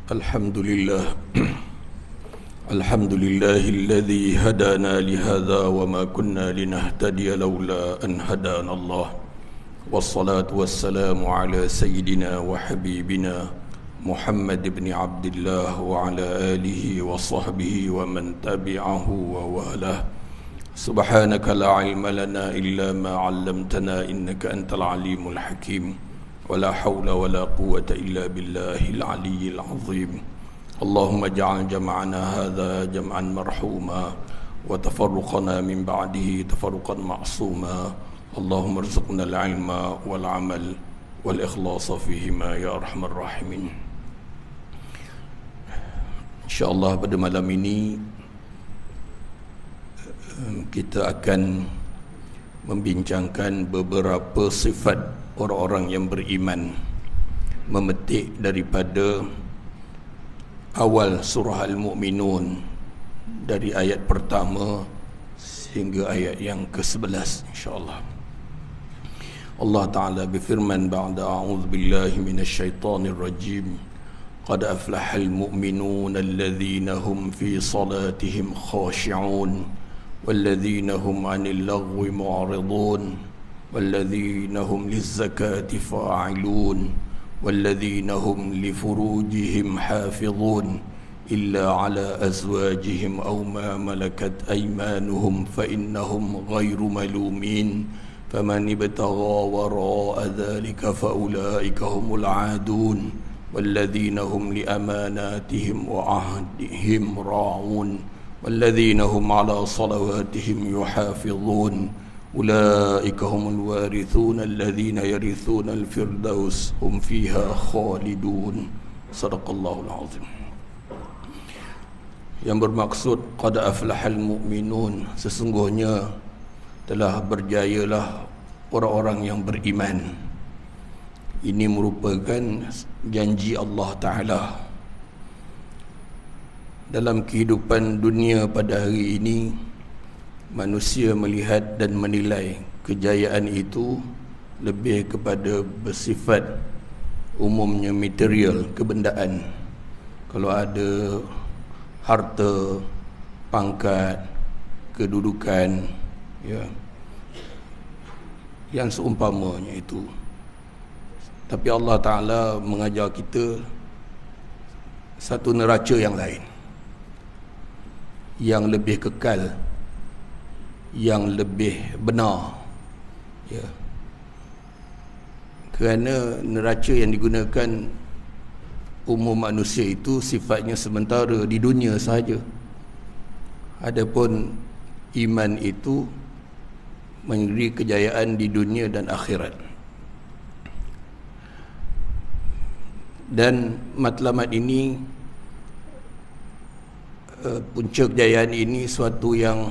الحمد لله الحمد لله الذي هدانا لهذا وما كنا لنهتدي لولا أن هدانا الله والصلاة والسلام على سيدنا وحبيبنا محمد بن عبد الله وعلى آله وصحبه ومن تبعه ووالاه. سبحانك لا علم لنا إلا ما علمتنا إنك أنت العليم الحكيم ولا حول ولا قوة إلا بالله العلي العظيم. اللهم اجعل جمعنا هذا جمعا مرحوما وتفرقنا من بعده تفرقا معصوما. اللهم ارزقنا العلم والعمل والإخلاص فيهما يا أرحم الراحمين. InsyaAllah pada malam ini kita akan membincangkan beberapa sifat orang-orang yang beriman, memetik daripada awal surah Al-Mu'minun dari ayat pertama sehingga ayat yang ke-11 insyaAllah. Allah Ta'ala berfirman ba'da a'udzu billahi minasyaitonir rajim. Qad aflahal mu'minun alladhina hum fi salatihim khashi'un والذين هم عن اللغو معرضون والذين هم للزكاة فاعلون والذين هم لفروجهم حافظون إلا على أزواجهم أو ما ملكت أيمانهم فإنهم غير ملومين فمن ابتغى وراء ذلك فأولئك هم العادون والذين هم لأماناتهم وعهدهم راعون والذين هم على صلواتهم يحافظون أولئك هم الوارثون الذين يرثون الفردوس هم فيها خالدون. صدق الله العظيم. Yang bermaksud qad aflahal mu'minun, sesungguhnya telah berjayalah orang-orang yang beriman. Ini merupakan janji Allah Ta'ala. Dalam kehidupan dunia pada hari ini, manusia melihat dan menilai kejayaan itu lebih kepada bersifat umumnya material, kebendaan. Kalau ada harta, pangkat, kedudukan, ya, yang seumpamanya itu. Tapi Allah Ta'ala mengajar kita satu neraca yang lain, yang lebih kekal, yang lebih benar, ya. Kerana neraca yang digunakan umum manusia itu sifatnya sementara di dunia sahaja. Adapun iman itu memberi kejayaan di dunia dan akhirat. Dan matlamat ini, punca kejayaan ini suatu yang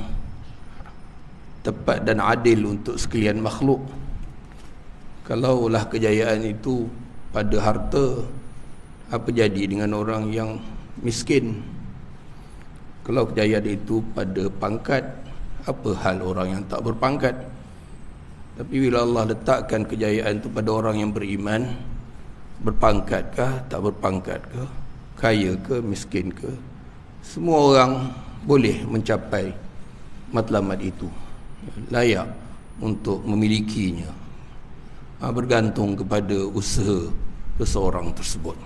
tepat dan adil untuk sekalian makhluk. Kalaulah kejayaan itu pada harta, apa jadi dengan orang yang miskin? Kalau kejayaan itu pada pangkat, apa hal orang yang tak berpangkat? Tapi bila Allah letakkan kejayaan itu pada orang yang beriman, berpangkatkah, tak berpangkatkah, kaya ke, miskin ke, semua orang boleh mencapai matlamat itu, layak untuk memilikinya. Bergantung kepada usaha seseorang tersebut.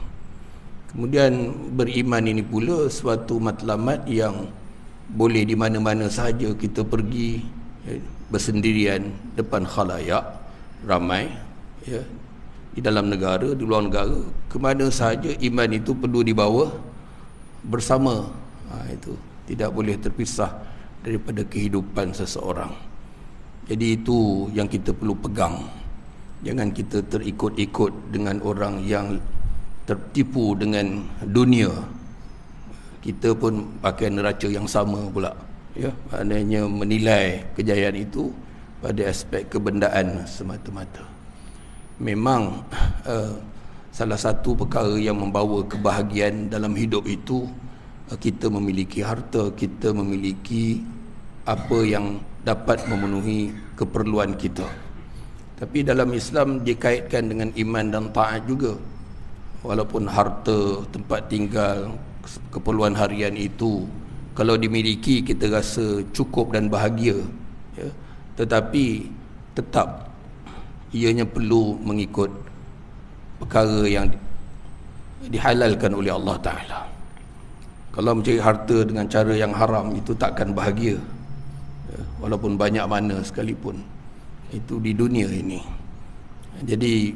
Kemudian beriman ini pula suatu matlamat yang boleh di mana-mana sahaja kita pergi, ya, bersendirian depan khalayak ramai, ya, di dalam negara, di luar negara, ke mana sahaja iman itu perlu dibawa bersama. Itu tidak boleh terpisah daripada kehidupan seseorang. Jadi itu yang kita perlu pegang. Jangan kita terikut-ikut dengan orang yang tertipu dengan dunia. Kita pun pakai neraca yang sama pula, ya, maknanya menilai kejayaan itu pada aspek kebendaan semata-mata. Memang salah satu perkara yang membawa kebahagiaan dalam hidup itu, kita memiliki harta, kita memiliki apa yang dapat memenuhi keperluan kita. Tapi dalam Islam dikaitkan dengan iman dan taat juga. walaupun harta, tempat tinggal, keperluan harian itu kalau dimiliki kita rasa cukup dan bahagia, ya, tetapi tetap ianya perlu mengikut perkara yang dihalalkan oleh Allah Ta'ala. Kalau mencari harta dengan cara yang haram, itu takkan bahagia, ya, walaupun banyak mana sekalipun. Itu di dunia ini. Jadi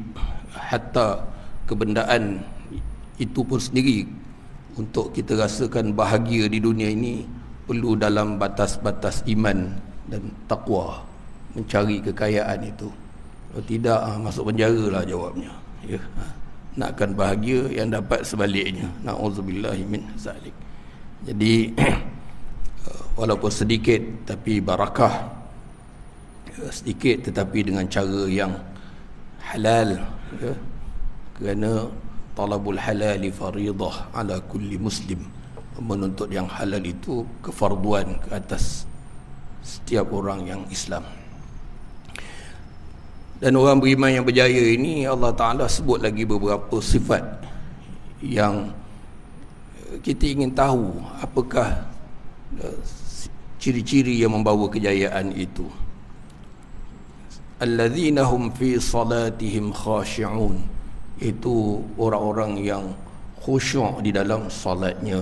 hatta kebendaan itu pun sendiri, untuk kita rasakan bahagia di dunia ini, perlu dalam batas-batas iman dan taqwa mencari kekayaan itu. Kalau tidak, masuk penjara lah jawabnya, ya. Nakkan bahagia, yang dapat sebaliknya. Na'udzubillahi min zalik. Jadi walaupun sedikit tapi barakah, sedikit tetapi dengan cara yang halal, ya. Kerana talabul halali faridah ala kulli muslim. Menuntut yang halal itu kefarduan ke atas setiap orang yang Islam. Dan orang beriman yang berjaya ini, Allah Ta'ala sebut lagi beberapa sifat yang kita ingin tahu apakah ciri-ciri yang membawa kejayaan itu. Alladzina hum fi salatihim khashi'un, itu orang-orang yang khusyuk di dalam salatnya,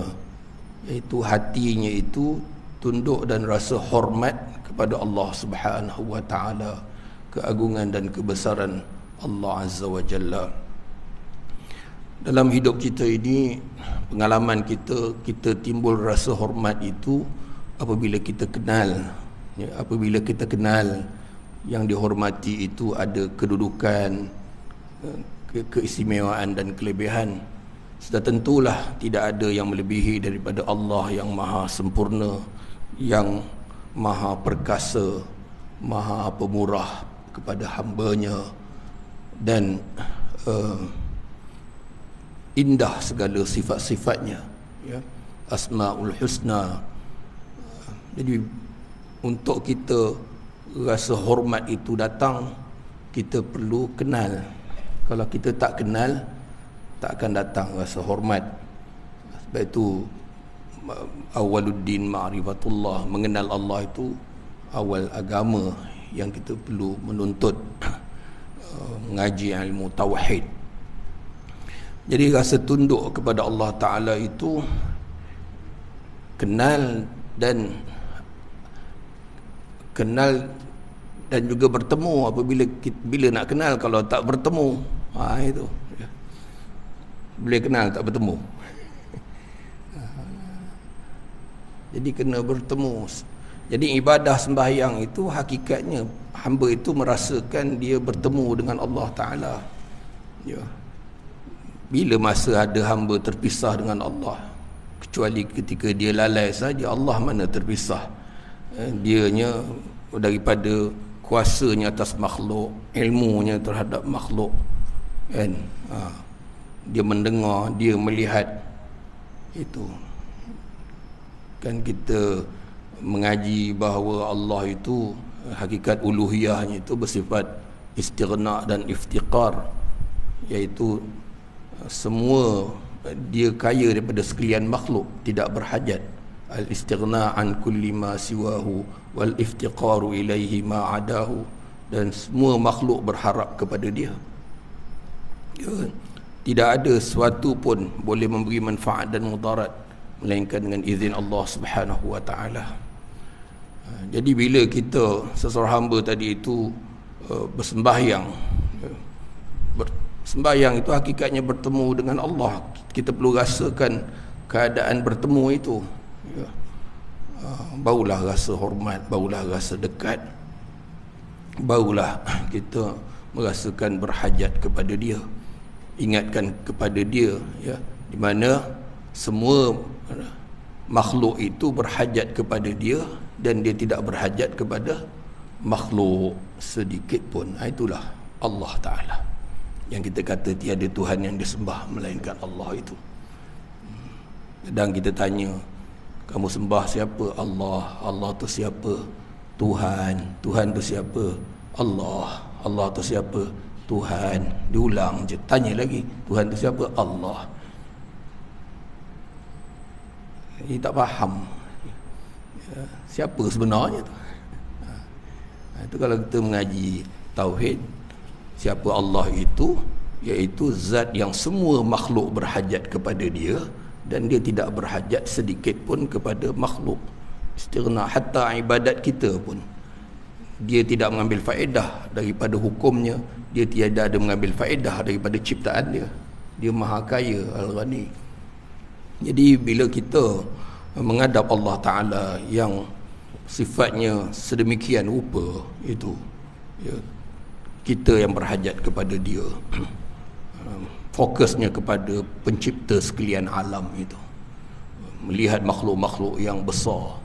iaitu hatinya itu tunduk dan rasa hormat kepada Allah Subhanahu wa Ta'ala, keagungan dan kebesaran Allah Azza wa Jalla. Dalam hidup kita ini, pengalaman kita timbul rasa hormat itu apabila kita kenal, ya, apabila kita kenal yang dihormati itu ada kedudukan, keistimewaan dan kelebihan. Sudah tentulah tidak ada yang melebihi daripada Allah yang maha sempurna, yang maha perkasa, maha pemurah kepada hamba-Nya, dan indah segala sifat-sifatnya, ya. Asmaul Husna. Jadi untuk kita rasa hormat itu datang, kita perlu kenal. Kalau kita tak kenal, tak akan datang rasa hormat. Sebab itu awaluddin ma'rifatullah, mengenal Allah itu awal agama yang kita perlu menuntut, mengaji ilmu tauhid. Jadi rasa tunduk kepada Allah Ta'ala itu kenal dan juga bertemu. Bila nak kenal, kalau tak bertemu, itu boleh kenal tak bertemu. Jadi kena bertemu. Jadi ibadah sembahyang itu hakikatnya hamba itu merasakan dia bertemu dengan Allah Ta'ala, ya. Bila masa ada hamba terpisah dengan Allah, kecuali ketika dia lalai saja, Allah mana terpisah. Dianya daripada kuasanya atas makhluk, ilmunya terhadap makhluk, kan. Dia mendengar, dia melihat. Itu kan kita mengaji bahawa Allah itu hakikat uluhiyahnya itu bersifat istighna dan iftiqar, iaitu semua dia kaya daripada sekalian makhluk, tidak berhajat. Al-istighna an kulli ma siwahu wal iftiqaru ilaihi ma adahu, dan semua makhluk berharap kepada dia, ya. Tidak ada sesuatu pun boleh memberi manfaat dan mudarat melainkan dengan izin Allah Subhanahu wa Ta'ala. Jadi bila kita seseorang hamba tadi itu bersembahyang, sembahyang itu hakikatnya bertemu dengan Allah. Kita perlu rasakan keadaan bertemu itu, ya. Barulah rasa hormat, barulah rasa dekat, barulah kita merasakan berhajat kepada dia, ingatkan kepada dia, ya. Di mana semua makhluk itu berhajat kepada dia dan dia tidak berhajat kepada makhluk sedikit pun. Itulah Allah Ta'ala yang kita kata tiada Tuhan yang disembah melainkan Allah itu. Kadang kita tanya, kamu sembah siapa? Allah. Allah tu siapa? Tuhan. Tuhan tu siapa? Allah. Allah tu siapa? Tuhan. Diulang je, tanya lagi, Tuhan tu siapa? Allah. Dia tak faham siapa sebenarnya tu. Itu kalau kita mengaji tauhid, siapa Allah itu, iaitu zat yang semua makhluk berhajat kepada dia dan dia tidak berhajat sedikit pun kepada makhluk. Istighna, hatta ibadat kita pun dia tidak mengambil faedah daripada hukumnya, dia tiada ada mengambil faedah daripada ciptaan dia. Dia maha kaya, Al-Ghani. Jadi bila kita menghadap Allah Ta'ala yang sifatnya sedemikian rupa itu, ya, kita yang berhajat kepada dia, fokusnya kepada pencipta sekalian alam itu, melihat makhluk-makhluk yang besar,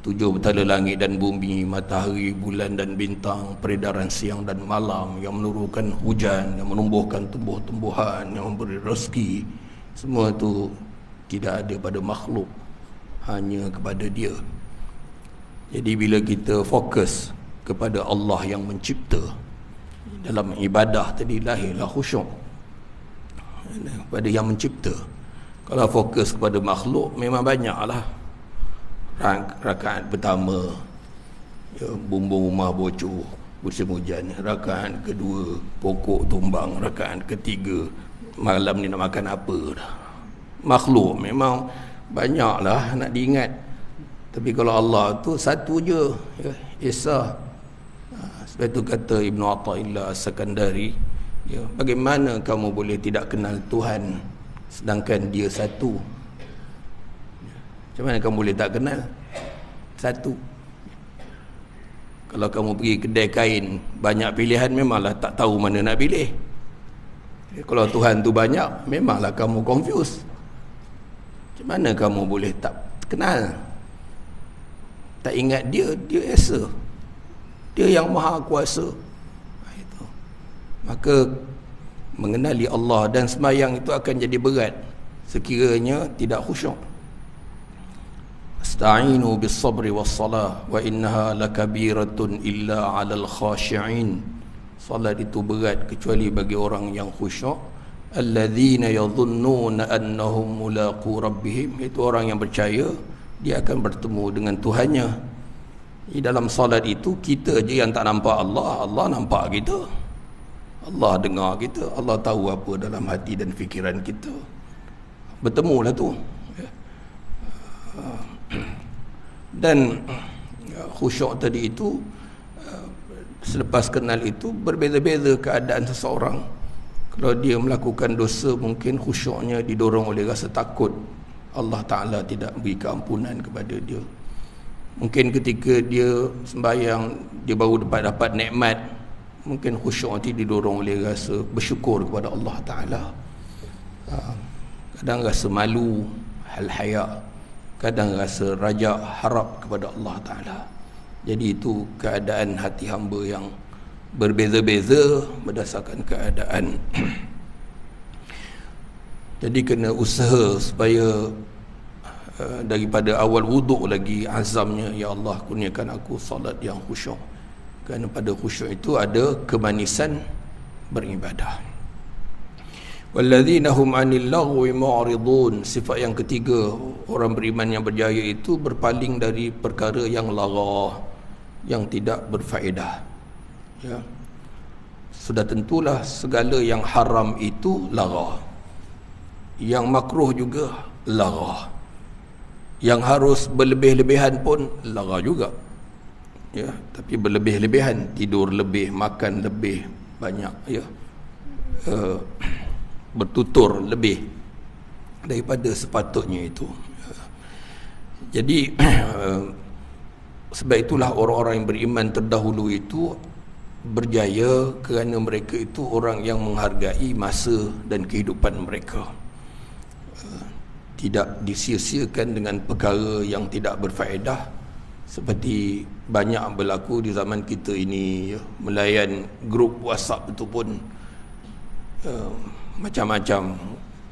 7 betala langit dan bumi, matahari, bulan dan bintang, peredaran siang dan malam, yang menurunkan hujan, yang menumbuhkan tumbuh-tumbuhan, yang memberi rezeki, semua itu tidak ada pada makhluk, hanya kepada dia. Jadi bila kita fokus kepada Allah yang mencipta, dalam ibadah tadi lahirlah khusyuk kepada yang mencipta. Kalau fokus kepada makhluk, memang banyaklah. Rakaat pertama, ya, bumbung rumah bocor, musim hujan. Rakaat kedua, pokok tumbang. Rakaat ketiga, malam ni nak makan apa dah. Makhluk memang banyaklah nak diingat. Tapi kalau Allah tu satu je, ya, Esa. Sebab itu kata Ibn Atha'illah As-Sakandari, ya, bagaimana kamu boleh tidak kenal Tuhan sedangkan dia satu? Macam mana kamu boleh tak kenal? Satu. Kalau kamu pergi kedai kain, banyak pilihan, memanglah tak tahu mana nak pilih. Kalau Tuhan tu banyak, memanglah kamu confused. Macam mana kamu boleh tak kenal? Tak ingat dia, dia Esa. Dia yang maha kuasa. Itu. Maka mengenali Allah dan sembahyang itu akan jadi berat sekiranya tidak khusyuk. Asta'inu bis sabri was salah wa innaha lakabiratun illa 'alal khashi'in. Salat itu berat kecuali bagi orang yang khusyuk. Alladzina yadhunnuna annahum mulaqu rabbihim, itu orang yang percaya dia akan bertemu dengan Tuhannya. Di dalam salat itu kita je yang tak nampak Allah, Allah nampak kita. Allah dengar kita, Allah tahu apa dalam hati dan fikiran kita. Bertemulah tu. Dan khusyuk tadi itu, selepas kenal itu, berbeza-beza keadaan seseorang. Kalau dia melakukan dosa, mungkin khusyuknya didorong oleh rasa takut Allah Ta'ala tidak beri keampunan kepada dia. Mungkin ketika dia sembahyang, dia baru dapat nikmat, mungkin khusyuk itu didorong oleh rasa bersyukur kepada Allah Ta'ala. Kadang rasa malu, hal-haya, kadang rasa raja, harap kepada Allah Ta'ala. Jadi itu keadaan hati hamba yang berbeza-beza berdasarkan keadaan. Jadi kena usaha supaya daripada awal wuduk lagi azamnya, ya Allah kurniakan aku salat yang khusyuk. Kerana pada khusyuk itu ada kemanisan beribadah. Walladzina hum 'anil laghwi mu'ridun. Sifat yang ketiga orang beriman yang berjaya itu berpaling dari perkara yang lara, yang tidak berfaedah. Ya. Sudah tentulah segala yang haram itu lara. Yang makruh juga lara. Yang harus berlebih-lebihan pun lara juga. Ya, tapi berlebih-lebihan, tidur lebih, makan lebih banyak, ya. Bertutur lebih daripada sepatutnya itu. Jadi sebab itulah orang-orang yang beriman terdahulu itu berjaya kerana mereka itu orang yang menghargai masa dan kehidupan mereka. Tidak disia-siakan dengan perkara yang tidak berfaedah, seperti banyak berlaku di zaman kita ini, ya. Melayan grup WhatsApp itu pun macam-macam,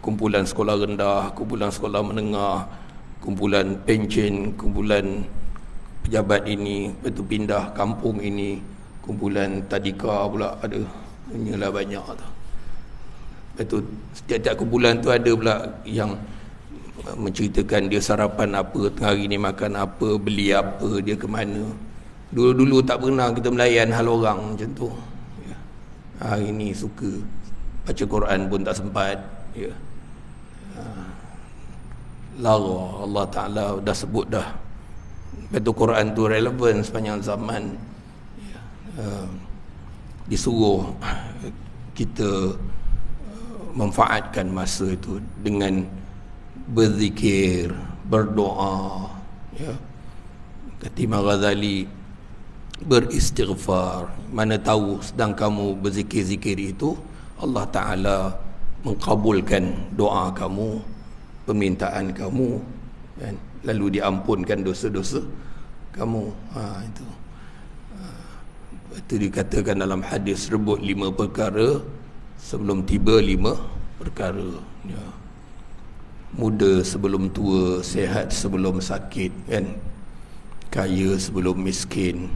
kumpulan sekolah rendah, kumpulan sekolah menengah, kumpulan pencen, kumpulan pejabat ini, lepas tu pindah kampung ini, kumpulan tadika pula ada, punyalah banyak tu. Lepas tu setiap-tiap kumpulan tu ada pula yang menceritakan dia sarapan apa, tengah hari ni makan apa, beli apa, dia ke mana. Dulu-dulu tak pernah kita melayan hal orang macam tu. Ya. Hari ni suka baca Quran pun tak sempat. Ya. Lara Allah Ta'ala dah sebut dah. Lepas tu Quran tu relevan sepanjang zaman. Ya. Disuruh kita manfaatkan masa itu dengan berzikir, berdoa, ya. Kata Imam Ghazali, beristighfar. Mana tahu sedang kamu berzikir-zikir itu Allah Ta'ala mengkabulkan doa kamu, permintaan kamu, kan? Lalu diampunkan dosa-dosa kamu. Itu. Itu dikatakan dalam hadis, rebut 5 perkara sebelum tiba 5 perkara. Ya. Muda sebelum tua, sehat sebelum sakit, kan? Kaya sebelum miskin,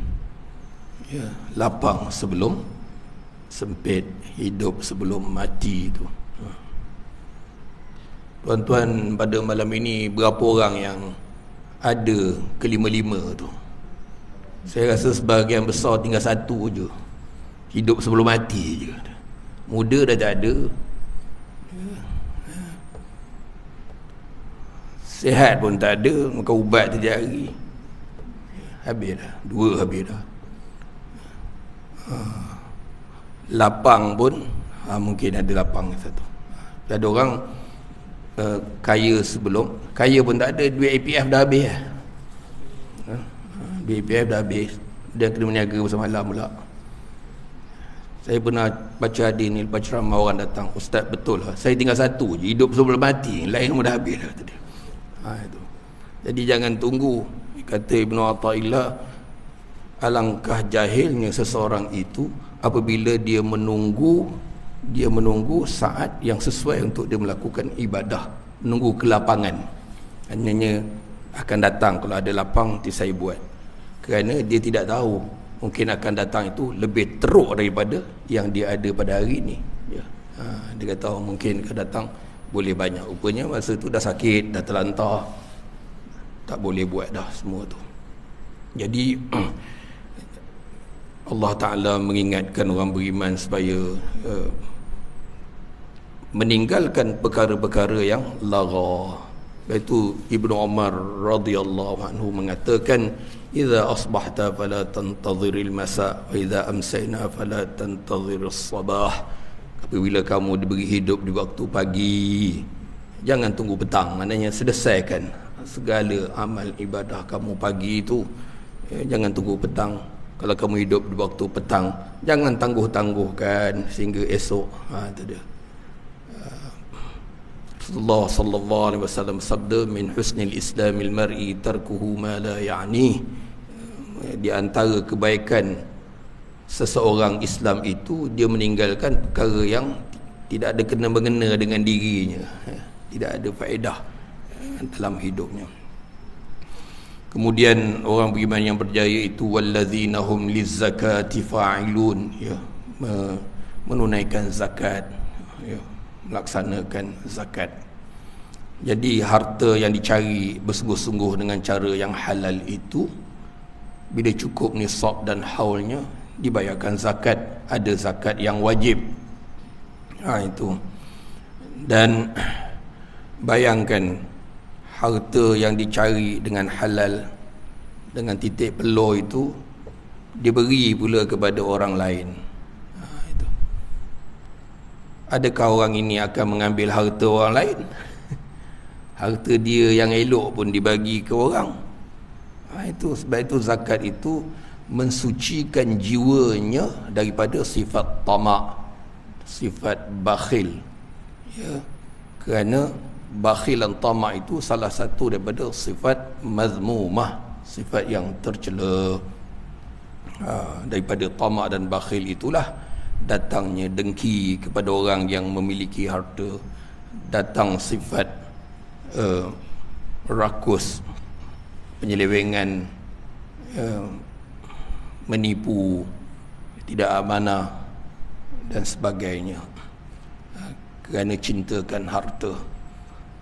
ya. Lapang sebelum sempit, hidup sebelum mati tu. Tuan-tuan, pada malam ini berapa orang yang ada kelima-lima tu? Saya rasa sebahagian besar tinggal satu je, hidup sebelum mati je. Muda dah tak ada, sihat pun tak ada, makan ubat setiap hari, habis dah, 2 habis dah. Lapang pun mungkin ada lapang satu. Ada orang kaya sebelum, kaya pun tak ada, duit APF dah habis lah. Duit APF dah habis, dia kena meniaga pasal malam pula. Saya pernah baca hadis ni, lepas ceramah orang datang, ustaz betul lah, saya tinggal satu je, hidup sebelum mati, lain pun dah habis dah tadi. Itu. Jadi jangan tunggu. Kata Ibnu Athaillah, alangkah jahilnya seseorang itu apabila dia menunggu saat yang sesuai untuk dia melakukan ibadah, menunggu kelapangan. Hanya akan datang kalau ada lapang nanti saya buat. Kerana dia tidak tahu mungkin akan datang itu lebih teruk daripada yang dia ada pada hari ini. Ya. Dia kata mungkin akan datang boleh banyak. Rupanya masa tu dah sakit, dah terlantar, tak boleh buat dah semua tu. Jadi Allah Ta'ala mengingatkan orang beriman supaya meninggalkan perkara-perkara yang lara. Iaitu Ibnu Umar radhiyallahu anhu mengatakan, idza asbahta fala tantaziril masa wa idza amsayna fala tantazirus sabah. Apabila kamu diberi hidup di waktu pagi, jangan tunggu petang. Maknanya selesaikan segala amal ibadah kamu pagi itu, jangan tunggu petang. Kalau kamu hidup di waktu petang, jangan tangguh-tangguhkan sehingga esok. Itu dia. Rasulullah sallallahu alaihi wasallam sabda, min husnil islamil mar'i tarkuhu ma la ya'ni. Di antara kebaikan seseorang Islam itu, dia meninggalkan perkara yang tidak ada kena-mengena dengan dirinya, tidak ada faedah dalam hidupnya. Kemudian orang beriman yang berjaya itu, wallazina hum lizzakati fa'ilun, ya, menunaikan zakat, ya, melaksanakan zakat. Jadi harta yang dicari bersungguh-sungguh dengan cara yang halal itu, bila cukup nisab dan haulnya, dibayarkan zakat. Ada zakat yang wajib. Itu. Dan bayangkan, harta yang dicari dengan halal, dengan titik peluh itu, diberi pula kepada orang lain. Itu. Adakah orang ini akan mengambil harta orang lain? Harta dia yang elok pun dibagi ke orang. Itu sebab itu zakat itu mensucikan jiwanya daripada sifat tamak, sifat bakhil, ya. Kerana bakhil dan tamak itu salah satu daripada sifat mazmumah, sifat yang tercela. Daripada tamak dan bakhil itulah datangnya dengki kepada orang yang memiliki harta, datang sifat rakus, penyelewengan, menipu, tidak amanah, dan sebagainya, kerana cintakan harta.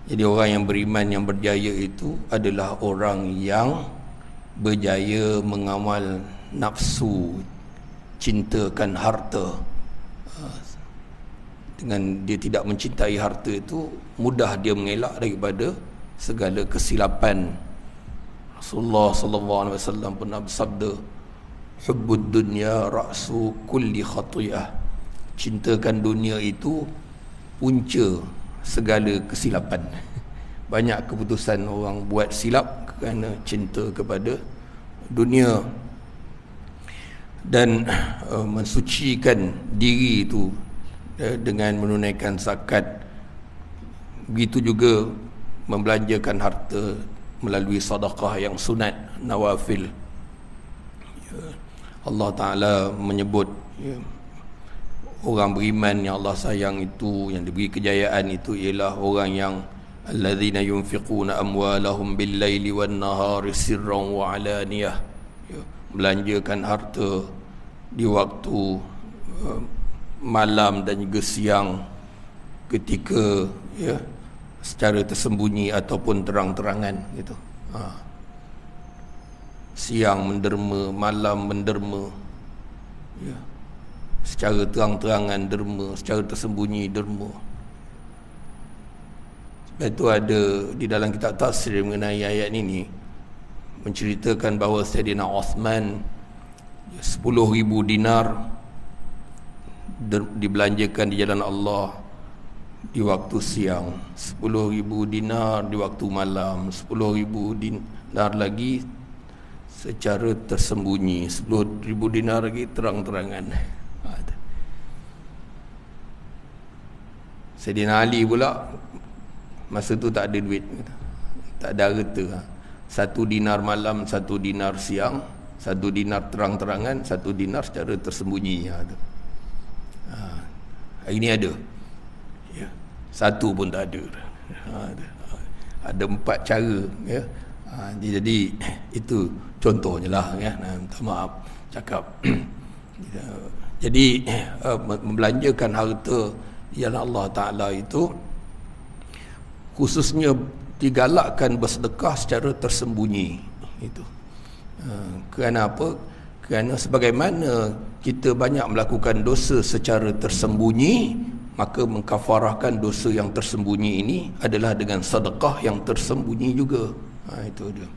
Jadi orang yang beriman yang berjaya itu adalah orang yang berjaya mengawal nafsu cintakan harta. Dengan dia tidak mencintai harta itu, mudah dia mengelak daripada segala kesilapan. Rasulullah sallallahu alaihi wasallam pernah bersabda, hubbud dunya ra'su kulli khatiyah. Cintakan dunia itu punca segala kesilapan. Banyak keputusan orang buat silap kerana cinta kepada dunia. Dan mensucikan diri itu dengan menunaikan zakat. Begitu juga membelanjakan harta melalui sedekah yang sunat, nawafil. Allah Ta'ala menyebut orang beriman yang Allah sayang itu, yang diberi kejayaan itu, ialah orang yang alladzina yunfiquna amwalahum bil-laili wan-nahari sirran wa alaniyah, belanjakan harta di waktu malam dan juga siang, ketika secara tersembunyi ataupun terang-terangan gitu. Siang menderma, malam menderma, secara terang-terangan derma, secara tersembunyi derma. Sebab itu ada di dalam kitab tafsir mengenai ayat ini, menceritakan bahawa Sayyidina Uthman 10,000 dinar dibelanjakan di jalan Allah di waktu siang, 10,000 dinar di waktu malam, 10,000 dinar lagi secara tersembunyi, 10,000 dinar lagi terang-terangan. Sayyidina Ali pula masa tu tak ada duit, tak ada harta. 1 dinar malam, 1 dinar siang, 1 dinar terang-terangan, 1 dinar secara tersembunyi. Hari ni ada, satu pun tak ada. Ada 4 cara, jadi itu contohnya lah, minta maaf cakap. Jadi membelanjakan harta yang Allah Ta'ala itu khususnya digalakkan bersedekah secara tersembunyi itu. Kerana apa? Kerana sebagaimana kita banyak melakukan dosa secara tersembunyi, maka mengkafarahkan dosa yang tersembunyi ini adalah dengan sedekah yang tersembunyi juga. Itu dia.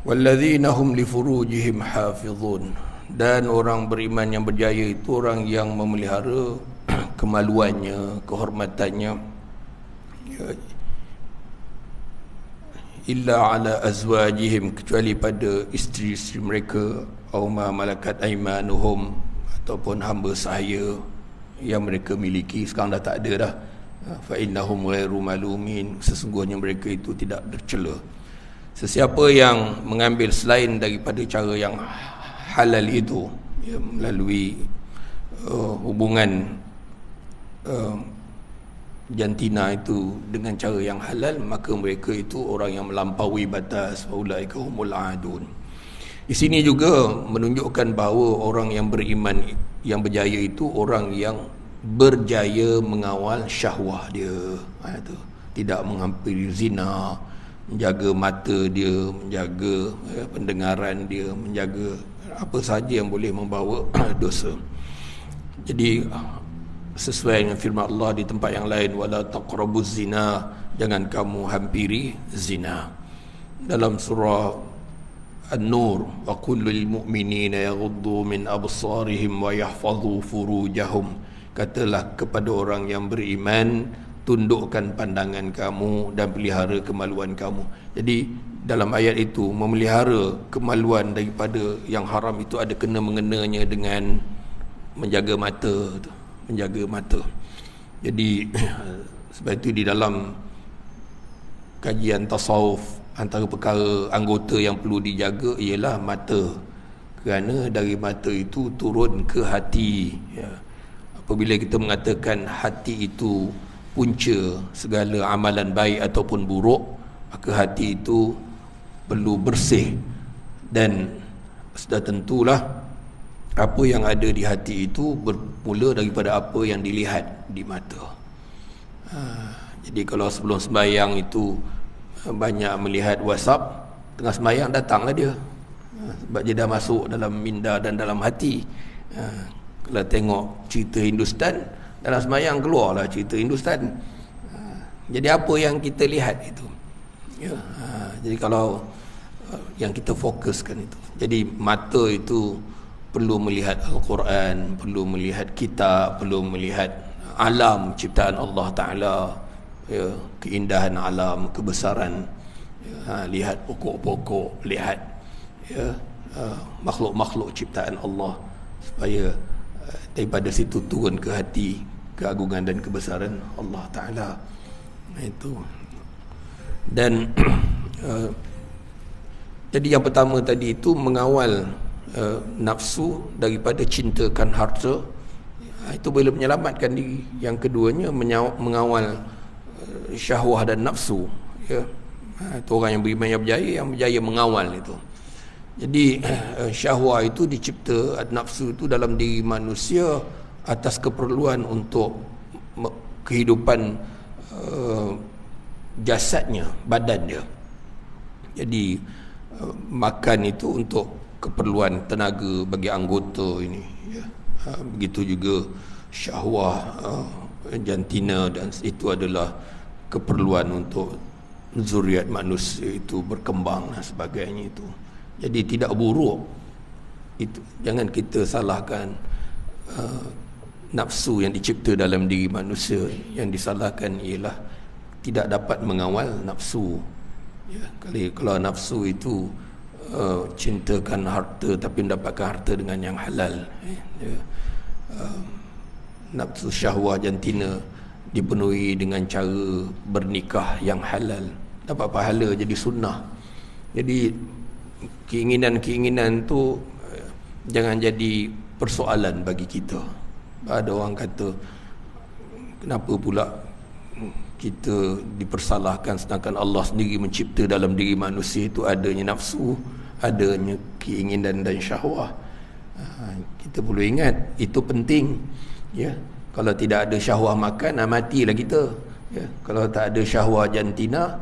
Walladzina hum li furujihim hafizun. Dan orang beriman yang berjaya itu orang yang memelihara kemaluannya, kehormatannya, illa ala azwajihim, kecuali pada isteri-isteri mereka, aw ma malakat aimanuhum, ataupun hamba sahaya yang mereka miliki. Sekarang dah tak ada dah. Fa innahum ghairu malumin, sesungguhnya mereka itu tidak tercela. Sesiapa yang mengambil selain daripada cara yang halal itu, melalui hubungan jantina itu dengan cara yang halal, maka mereka itu orang yang melampaui batas. Ulaika humul adun. Di sini juga menunjukkan bahawa orang yang beriman yang berjaya itu orang yang berjaya mengawal syahwah dia. Itu tidak menghampiri zina, menjaga mata dia, menjaga pendengaran dia, menjaga apa sahaja yang boleh membawa dosa. Jadi sesuai dengan firman Allah di tempat yang lain, wala taqrabuz zina, jangan kamu hampiri zina. Dalam surah An-Nur, wa qul lil mu'minina yaghuddu min absarihim wa yahfazu furujahum, katalah kepada orang yang beriman, tundukkan pandangan kamu dan pelihara kemaluan kamu. Jadi dalam ayat itu memelihara kemaluan daripada yang haram itu ada kena-mengenanya dengan menjaga mata, menjaga mata. Jadi sebab itu di dalam kajian tasawuf, antara perkara anggota yang perlu dijaga ialah mata, kerana dari mata itu turun ke hati. Apabila kita mengatakan hati itu punca segala amalan baik ataupun buruk, maka hati itu perlu bersih. Dan sudah tentulah apa yang ada di hati itu bermula daripada apa yang dilihat di mata. Jadi kalau sebelum sembahyang itu banyak melihat WhatsApp, tengah sembahyang datanglah dia, sebab dia dah masuk dalam minda dan dalam hati. Kalau tengok cerita Hindustan, dalam sembahyang keluarlah cerita Hindustan. Jadi apa yang kita lihat itu, ya. Jadi kalau yang kita fokuskan itu, jadi mata itu perlu melihat Al-Quran, perlu melihat kitab, perlu melihat alam ciptaan Allah Ta'ala, ya, keindahan alam, kebesaran, ya, lihat pokok-pokok, lihat, ya, makhluk-makhluk ciptaan Allah, supaya daripada situ turun ke hati keagungan dan kebesaran Allah Ta'ala. Itu. Dan jadi yang pertama tadi itu mengawal nafsu daripada cintakan harta, itu boleh menyelamatkan diri. Yang keduanya mengawal syahwah dan nafsu, ya. Itu orang yang beriman yang berjaya mengawal itu. Jadi syahwah itu dicipta, nafsu itu dalam diri manusia atas keperluan untuk kehidupan jasadnya, badan dia. Jadi makan itu untuk keperluan tenaga bagi anggota ini, ya. Begitu juga syahwah, jantina, dan itu adalah keperluan untuk zuriat manusia itu berkembang dan sebagainya itu. Jadi tidak buruk itu. Jangan kita salahkan nafsu yang dicipta dalam diri manusia. Yang disalahkan ialah tidak dapat mengawal nafsu, ya. Kalau nafsu itu cintakan harta tapi mendapatkan harta dengan yang halal, ya. Nafsu syahwah jantina dipenuhi dengan cara bernikah yang halal, dapat pahala, jadi sunnah. Jadi keinginan-keinginan tu jangan jadi persoalan bagi kita. Ada orang kata, kenapa pula kita dipersalahkan sedangkan Allah sendiri mencipta dalam diri manusia itu adanya nafsu, adanya keinginan dan syahwah. Kita perlu ingat itu penting, ya. Kalau tidak ada syahwah makan, matilah kita, ya. Kalau tak ada syahwah jantina,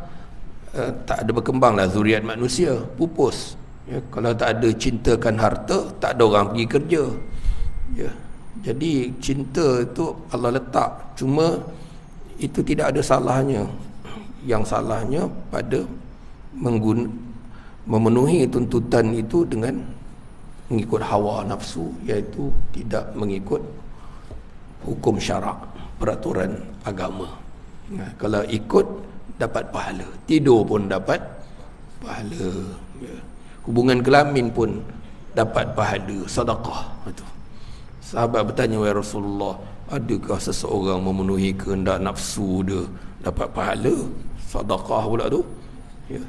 tak ada berkembanglah zuriat manusia, pupus, ya. Kalau tak ada cintakan harta, tak ada orang pergi kerja, ya. Jadi cinta itu Allah letak, cuma itu tidak ada salahnya. Yang salahnya pada memenuhi tuntutan itu dengan mengikut hawa nafsu, iaitu tidak mengikut hukum syarak, peraturan agama. Kalau ikut dapat pahala, tidur pun dapat pahala, ya. Hubungan kelamin pun dapat pahala, sedekah. Itu. Sahabat bertanya, wahai Rasulullah, adakah seseorang memenuhi kehendak nafsu dia dapat pahala? Sedekah pula tu, ya.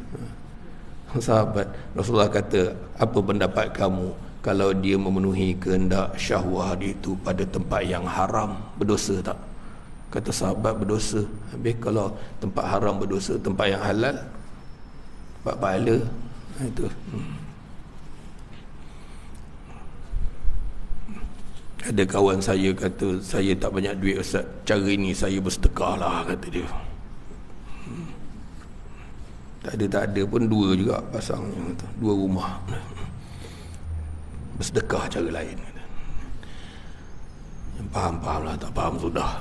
Sahabat Rasulullah kata, apa pendapat kamu kalau dia memenuhi kehendak syahwah dia itu pada tempat yang haram, berdosa tak? Kata sahabat, berdosa. Habis kalau tempat haram berdosa, tempat yang halal dapat pahala. Itu. Ada kawan saya kata, saya tak banyak duit Ustaz, cara ini saya bersedekah lah, kata dia. Tak ada pun dua juga pasangnya, dua rumah, bersedekah cara lain. Yang faham lah, tak faham sudah.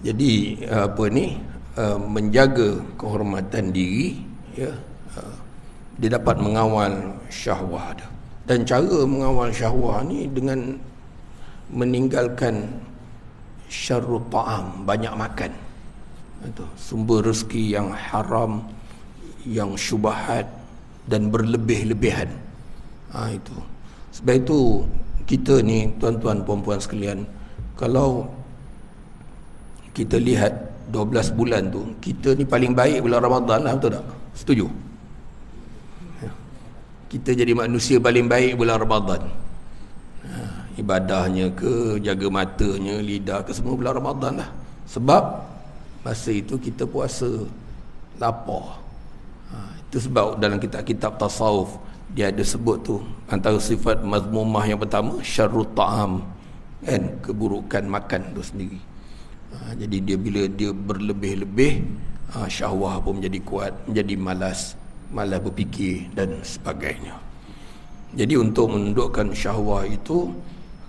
Jadi apa ni, menjaga kehormatan diri, ya, dia dapat mengawal syahwah dia. Dan cara mengawal syahwah ni dengan meninggalkan syarrut ta'am, banyak makan. Itu sumber rezeki yang haram, yang syubhat dan berlebih-lebihan. Itu. Sebab itu kita ni, tuan-tuan puan-puan sekalian, kalau kita lihat 12 bulan tu, kita ni paling baik bulan Ramadan lah, betul tak? Setuju? Kita jadi manusia paling baik bulan Ramadan. Ibadahnya ke, jaga matanya, lidah ke, semua bulan Ramadan lah. Sebab masa itu kita puasa, lapar. Itu sebab dalam kitab-kitab tasawuf dia ada sebut tu antara sifat mazmumah yang pertama syarrut ta'am, kan, keburukan makan tu sendiri. Jadi dia bila dia berlebih-lebih, syahwah pun menjadi kuat, menjadi malas berfikir dan sebagainya. Jadi untuk menundukkan syahwah itu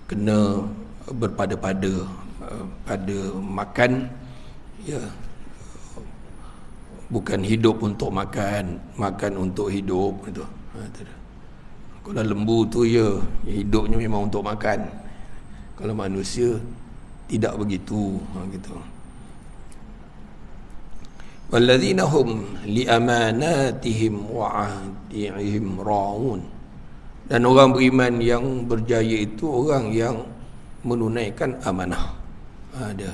kena berpada-pada pada makan, ya, bukan hidup untuk makan, makan untuk hidup itu. Kalau lembu tu ya hidupnya memang untuk makan. Kalau manusia tidak begitu, gitu. Walladzina hum li amanatihim wa ahdihim ra'un. Dan orang beriman yang berjaya itu orang yang menunaikan amanah. Ada.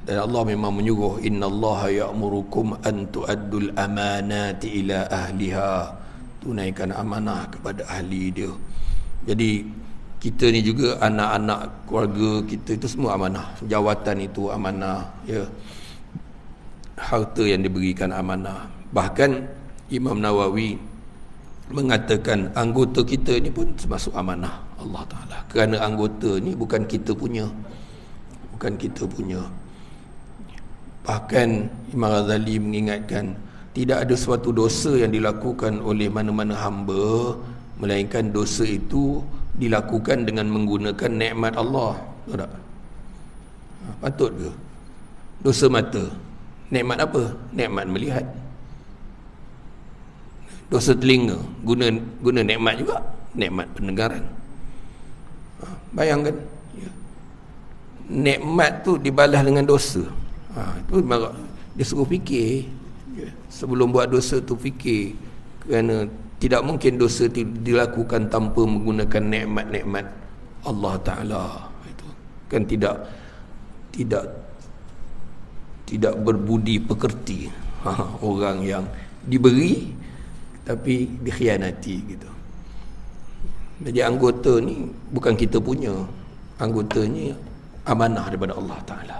Dan Allah memang menyuruh, innallaha ya'murukum an tu'addul amanati ila ahliha. Tunaikan amanah kepada ahli dia. Jadi kita ni juga, anak-anak keluarga kita itu semua amanah. Jawatan itu amanah, ya. Harta yang diberikan amanah. Bahkan Imam Nawawi mengatakan anggota kita ni pun termasuk amanah Allah Ta'ala. Kerana anggota ni bukan kita punya. Bukan kita punya. Bahkan Imam Ghazali mengingatkan, tidak ada suatu dosa yang dilakukan oleh mana-mana hamba melainkan dosa itu dilakukan dengan menggunakan nikmat Allah. Tahu tak? Patut ke? Dosa mata, nikmat apa? Nikmat melihat. Dosa telinga, guna nikmat juga, nikmat pendengaran. Bayangkan, ya. Nikmat tu dibalas dengan dosa. Itu dia suruh fikir, ya. Sebelum buat dosa tu fikir, kerana tidak mungkin dosa itu dilakukan tanpa menggunakan nikmat-nikmat Allah Ta'ala. Itu kan tidak berbudi pekerti, orang yang diberi tapi dikhianati, gitu. Jadi anggota ni bukan kita punya, anggotanya amanah daripada Allah Ta'ala.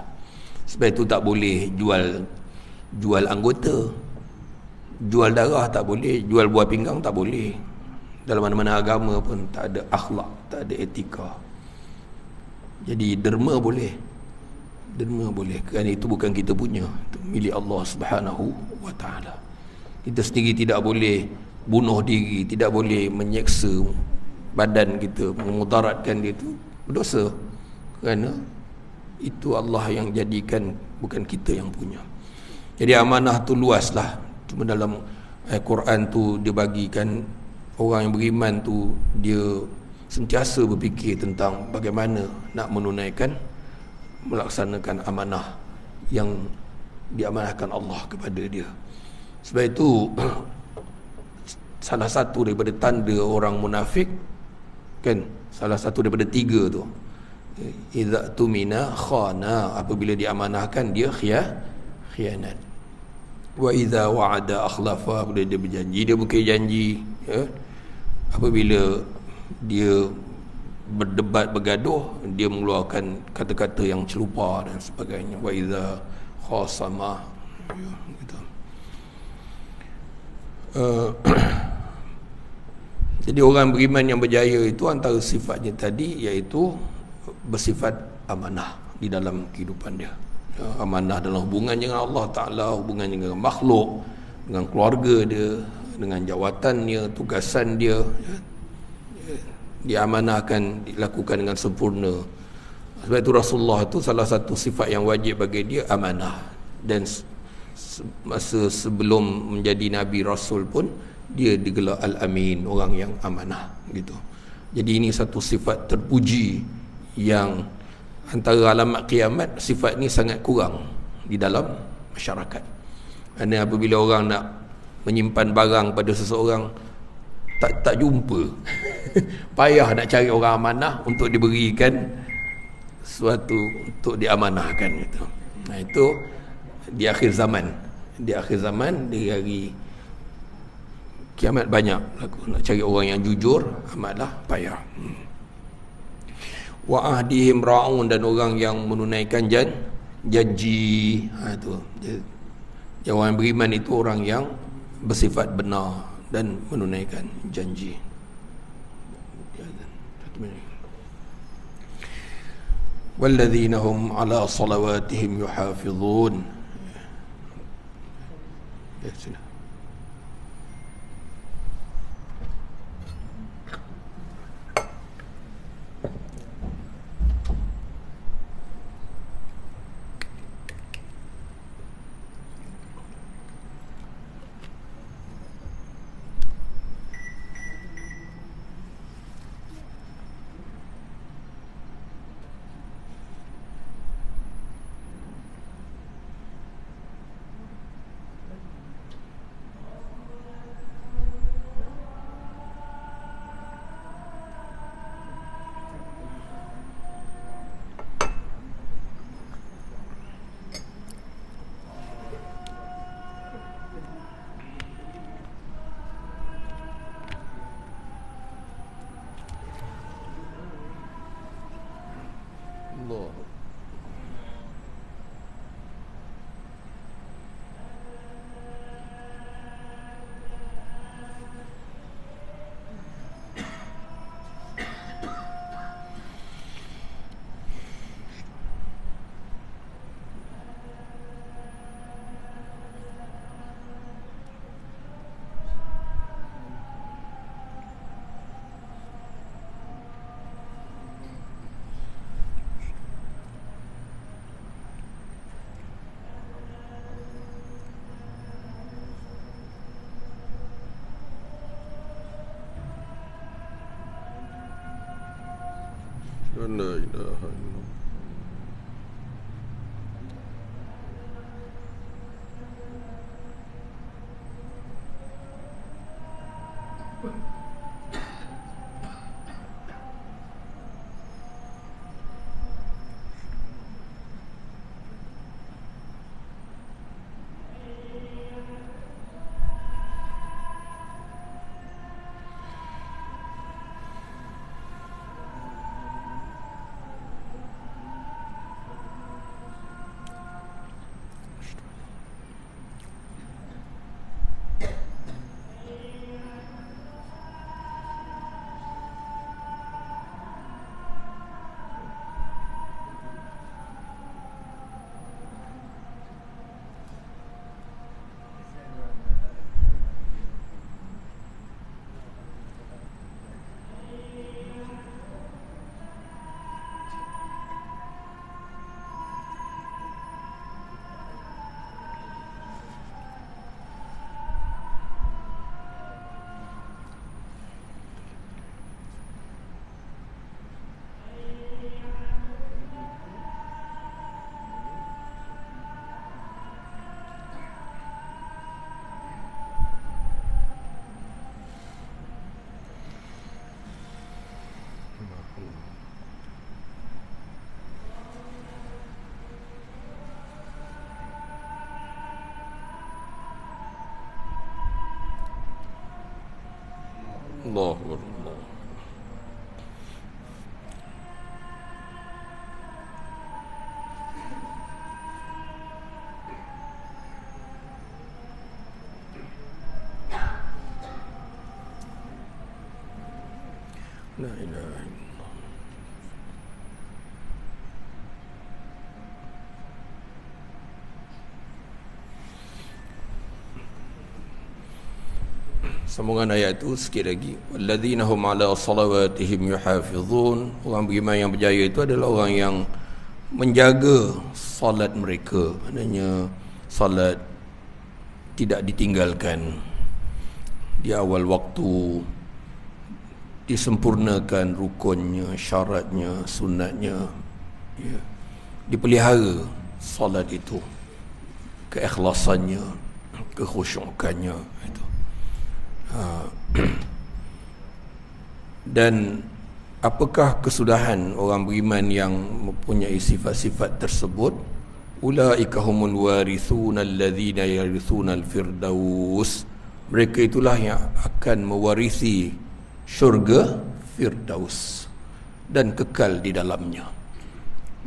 Sebab itu tak boleh jual anggota, jual darah tak boleh, jual buah pinggang tak boleh. Dalam mana-mana agama pun tak ada akhlak, tak ada etika. Jadi derma boleh, kerana itu bukan kita punya, itu milik Allah Subhanahu wa Ta'ala. Kita sendiri tidak boleh bunuh diri, tidak boleh menyeksa badan kita, memudaratkan dia, itu berdosa, kerana itu Allah yang jadikan, bukan kita yang punya. Jadi amanah tu luaslah. Cuma dalam Al-Quran tu dia bagikan orang yang beriman tu, dia sentiasa berfikir tentang bagaimana nak menunaikan, melaksanakan amanah yang diamanahkan Allah kepada dia. Sebab itu salah satu daripada tanda orang munafik, kan, salah satu daripada 3 tu, idza tumina khana, apabila diamanahkan dia khianat. Wa idza wa'ada akhlafa, apabila dia berjanji dia bukan janji, ya. Apabila dia berdebat, bergaduh, dia mengeluarkan kata-kata yang celupa dan sebagainya. Wa idza khasama, ya, gitu. Jadi orang beriman yang berjaya itu antara sifatnya tadi, iaitu bersifat amanah di dalam kehidupan dia. Amanah dalam hubungannya dengan Allah Ta'ala, hubungannya dengan makhluk, dengan keluarga dia, dengan jawatannya, tugasan dia, diamanahkan, dilakukan dengan sempurna. Sebab itu Rasulullah itu salah satu sifat yang wajib bagi dia amanah. Dan masa sebelum menjadi Nabi Rasul pun dia digelar Al-Amin, orang yang amanah, gitu. Jadi ini satu sifat terpuji yang antara alamat kiamat, sifat ni sangat kurang di dalam masyarakat. Kerana apabila orang nak menyimpan barang pada seseorang, tak jumpa. Payah nak cari orang amanah untuk diberikan sesuatu, untuk diamanahkan, gitu. Nah, itu di akhir zaman. Di akhir zaman, di hari kiamat banyak nak cari orang yang jujur, amatlah payah. Wa ahdihim ra'un, dan orang yang menunaikan janji. Itu. Yang orang beriman itu orang yang bersifat benar dan menunaikan janji. Walladzina hum ala salawatihim yuhafizun. Ya, sudah. Allah. La ilaha illallah. Allahu Akbar. La ilaha illallah. Sambungan ayat itu sikit lagi. Walladzina hum ala salawatihim yuhafizun. Orang beriman yang berjaya itu adalah orang yang menjaga salat mereka. Maknanya salat tidak ditinggalkan di awal waktu, disempurnakan rukunnya, syaratnya, sunatnya, ya. Dipelihara salat itu, keikhlasannya, kekhusyukannya itu. Dan apakah kesudahan orang beriman yang mempunyai sifat-sifat tersebut? Ulaika humul warithuna alladzina yarithuna al-firdaus. Mereka itulah yang akan mewarisi syurga Firdaus dan kekal di dalamnya.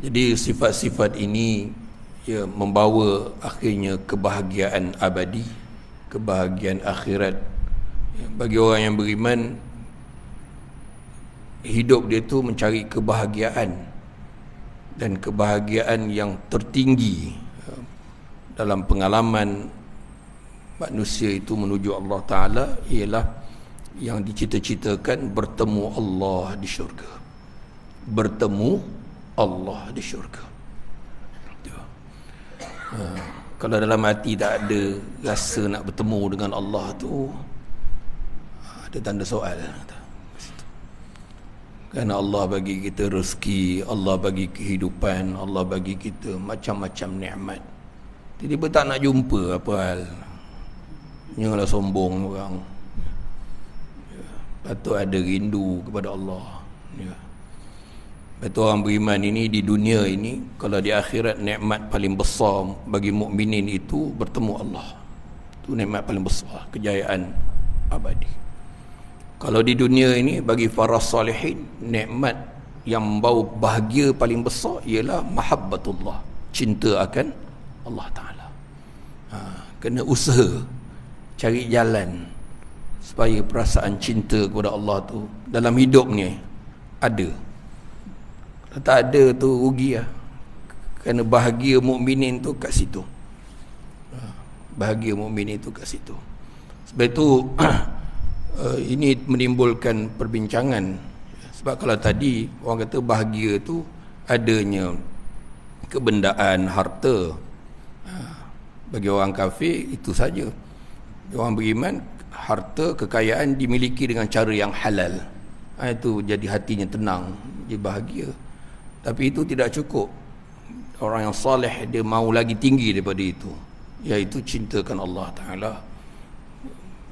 Jadi sifat-sifat ini ya membawa akhirnya kebahagiaan abadi, kebahagiaan akhirat Bagi orang yang beriman, hidup dia tu mencari kebahagiaan, dan kebahagiaan yang tertinggi dalam pengalaman manusia itu menuju Allah Ta'ala ialah yang dicita-citakan bertemu Allah di syurga. Bertemu Allah di syurga. Kalau dalam hati tak ada rasa nak bertemu dengan Allah tu, ada tanda soal. Kerana Allah bagi kita rezeki, Allah bagi kehidupan, Allah bagi kita macam-macam nikmat. Tiba-tiba tak nak jumpa, apa hal? Janganlah sombong orang. Patut ada rindu kepada Allah. Betul, orang beriman ini di dunia ini, kalau di akhirat nikmat paling besar bagi mukminin itu bertemu Allah. Itu nikmat paling besar, kejayaan abadi. Kalau di dunia ini bagi para salihin, nikmat yang membawa bahagia paling besar ialah mahabbatullah, cinta akan Allah Ta'ala. Kena usaha, cari jalan supaya perasaan cinta kepada Allah tu dalam hidup ni ada. Kalau tak ada tu rugi lah. Kerana bahagia mukminin tu kat situ. Bahagia mukminin tu kat situ. Sebab itu ini menimbulkan perbincangan. Sebab kalau tadi orang kata bahagia tu adanya kebendaan, harta. Bagi orang kafir itu saja. Orang beriman, harta, kekayaan dimiliki dengan cara yang halal. Itu jadi hatinya tenang, dia bahagia. Tapi itu tidak cukup. Orang yang saleh dia mahu lagi tinggi daripada itu, iaitu cintakan Allah Ta'ala.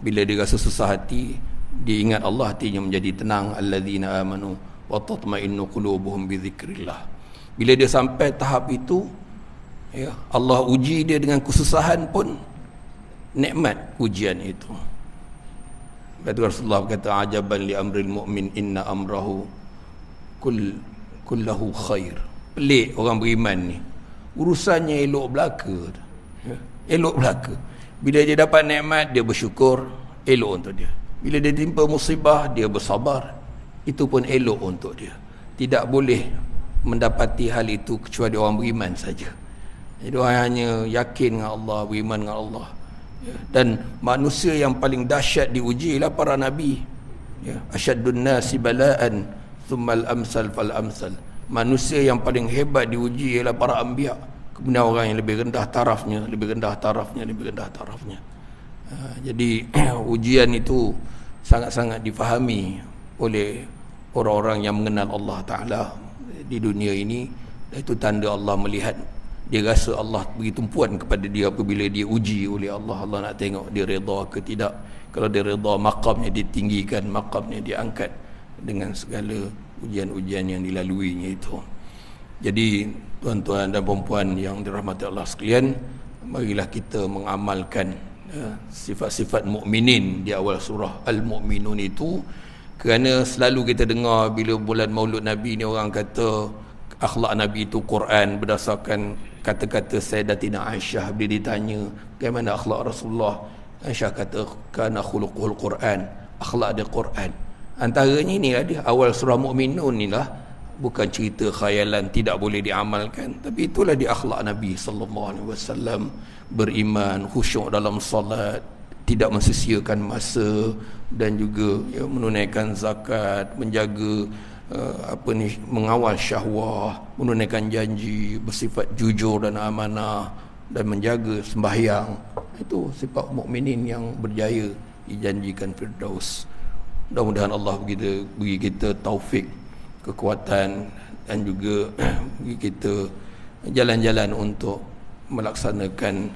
Bila dia rasa susah hati, dia ingat Allah, hatinya menjadi tenang. Alladzina amanu wa tatma'innu qulubuhum bi dzikrillah. Bila dia sampai tahap itu, ya, Allah uji dia dengan kesusahan pun nikmat ujian itu. Kata Rasulullah berkata, ajaban li amril mu'min inna amrahu kullahu khair. Pelik orang beriman ni, urusannya elok belaka, ya, elok belaka. Bila dia dapat nikmat, dia bersyukur, elok untuk dia. Bila dia timpa musibah, dia bersabar, itu pun elok untuk dia. Tidak boleh mendapati hal itu kecuali orang beriman saja. Jadi orang hanya yakin dengan Allah, beriman dengan Allah. Dan manusia yang paling dahsyat diuji ialah para nabi. Asyaddun nasi bala'an thummal amsal fal amsal. Manusia yang paling hebat diuji ialah para anbiya. Kemudian orang yang lebih rendah tarafnya, lebih rendah tarafnya, lebih rendah tarafnya. Jadi ujian itu sangat-sangat difahami oleh orang-orang yang mengenal Allah Ta'ala di dunia ini. Itu tanda Allah melihat. Dia rasa Allah beri tumpuan kepada dia apabila dia uji oleh Allah. Allah nak tengok dia redha ke tidak. Kalau dia redha, makamnya ditinggikan, makamnya diangkat dengan segala ujian-ujian yang dilaluinya itu. Jadi tuan-tuan dan puan-puan yang dirahmati Allah sekalian, marilah kita mengamalkan sifat-sifat mukminin di awal surah Al-Mu'minun itu. Kerana selalu kita dengar bila bulan Maulud Nabi ni orang kata akhlak Nabi itu Quran, berdasarkan kata-kata Sayyidatina Aisyah bila ditanya bagaimana akhlak Rasulullah. Aisyah kata kana khuluquhul Quran, akhlak dia Quran. Antaranya ni ada awal surah Mu'minun ni lah, bukan cerita khayalan tidak boleh diamalkan, tapi itulah di akhlak Nabi sallallahu alaihi wasallam. Beriman, khusyuk dalam salat, tidak mensisiakan masa, dan juga ya, menunaikan zakat, menjaga mengawal syahwah, menunaikan janji, bersifat jujur dan amanah, dan menjaga sembahyang. Itu sifat mukminin yang berjaya dijanjikan Firdaus. Mudah-mudahan Allah bagi kita taufik, kekuatan, dan juga bagi kita jalan-jalan untuk melaksanakan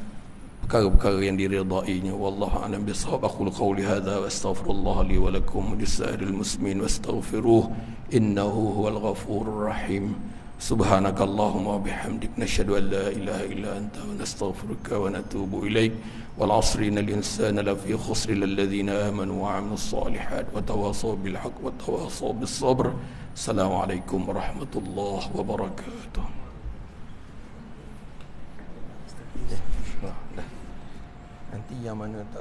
perkara-perkara yang diridainya. Wallahu a'lam bishawab. Aqulu qawli hadza wa astaghfirullah li wa lakum wa lisa'iril muslimin wastaghfiruh innahu huwal ghafurur rahim. Subhanakallahumma wa bihamdik nashhadu an la ilaha illa anta wa nastaghfiruka wa natubu ilaik. Wal 'asri innal insana lafi khusr illa alladhina amanu wa 'amilus solihat wa tawasaw bil haqq wa tawasaw bis sabr. Assalamualaikum warahmatullahi wabarakatuh. Nanti yang mana tak